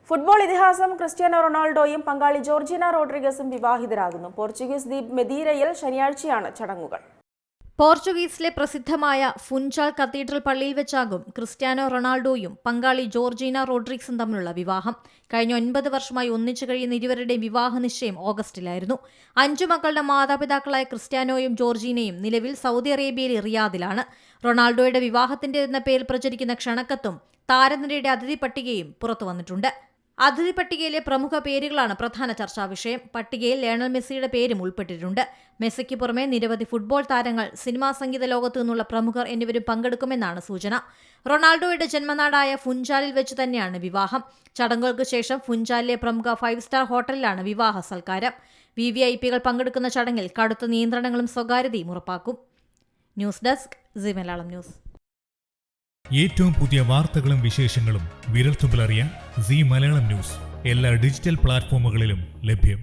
Football ഇതിഹാസം Cristiano റൊണാൾഡോയും പങ്കാളി Georgina റോഡ്രിഗസും വിവാഹിതരാകുന്നു. Portuguese ദ്വീപ് മെദീരയിൽ ശനിയാഴ്ചയാണ് ചടങ്ങുകൾ. പോർച്ചുഗീസിലെ പ്രസിദ്ധമായ ഫുൻചാൽ കത്തീഡ്രൽ പള്ളിയിൽ വെച്ചാകും ക്രിസ്ത്യാനോ റൊണാൾഡോയും പങ്കാളി ജോർജിന റോഡ്രിഗസും തമ്മിലുള്ള വിവാഹം. കഴിഞ്ഞ 9 വർഷമായി ഒന്നിച്ചു കഴിയുന്ന ഇരുവരുടെയും വിവാഹ നിശ്ചയം ഓഗസ്റ്റിലായിരുന്നു. 5 മക്കളുടെ മാതാപിതാക്കളായ ക്രിസ്ത്യാനോയും ജോർജീനയും നിലവിൽ സൗദി അറേബ്യയിലെ റിയാദിലാണ്. റൊണാൾഡോയുടെ വിവാഹത്തിന്റെതെന്ന പേരിൽ പ്രചരിക്കുന്ന ക്ഷണക്കത്തും താരനിരയുടെ അതിഥി പട്ടികയും പുറത്തുവന്നിട്ടുണ്ട്. അതിഥി പട്ടികയിലെ പ്രമുഖ പേരുകളാണ് പ്രധാന ചർച്ചാ വിഷയം. പട്ടികയിൽ ലയണൽ മെസ്സിയുടെ പേരും ഉൾപ്പെട്ടിട്ടുണ്ട്. മെസ്സിക്ക് പുറമെ നിരവധി ഫുട്ബോൾ താരങ്ങൾ, സിനിമാ സംഗീത ലോകത്തു നിന്നുള്ള പ്രമുഖർ എന്നിവരും പങ്കെടുക്കുമെന്നാണ് സൂചന. റൊണാൾഡോയുടെ ജന്മനാടായ ഫുൻചാലിൽ വെച്ച് തന്നെയാണ് വിവാഹം. ചടങ്ങുകൾക്ക് ശേഷം ഫുൻചാലിലെ പ്രമുഖ 5 സ്റ്റാർ ഹോട്ടലിലാണ് വിവാഹ സൽക്കാരം. VVIPകൾ പങ്കെടുക്കുന്ന ചടങ്ങിൽ കടുത്ത നിയന്ത്രണങ്ങളും സ്വകാര്യതയും ഉറപ്പാക്കും. News desk Zee Malayalam news. ഏറ്റവും പുതിയ വാർത്തകളും വിശേഷങ്ങളും വിരൽത്തുമ്പിലറിയാൻ സീ മലയാളം ന്യൂസ് എല്ലാ ഡിജിറ്റൽ പ്ലാറ്റ്ഫോമുകളിലും ലഭ്യം.